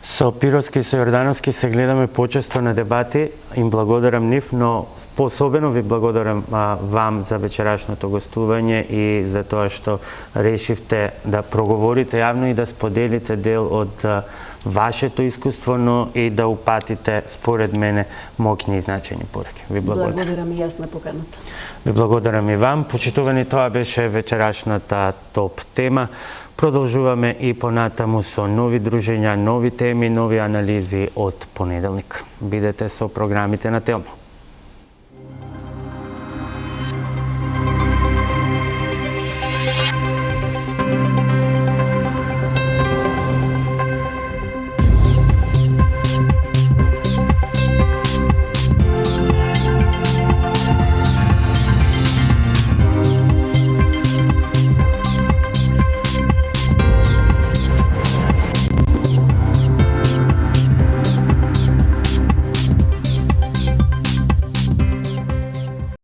Со Пировски и со Јордановски се гледаме почесто на дебати, им благодарам нив, но посебно ви благодарам вам за вечерашното гостување и за тоа што решивте да проговорите јавно и да споделите дел од вашето искуство, но и да упатите, според мене, моќни и значајни пораки. Ви благодарам. Благодарам и јас на поканата. Ви благодарам и вам. Почитувани, тоа беше вечерашната топ тема. Продолжуваме и понатаму со нови дружења, нови теми, нови анализи од понеделник. Бидете со програмите на Телмо.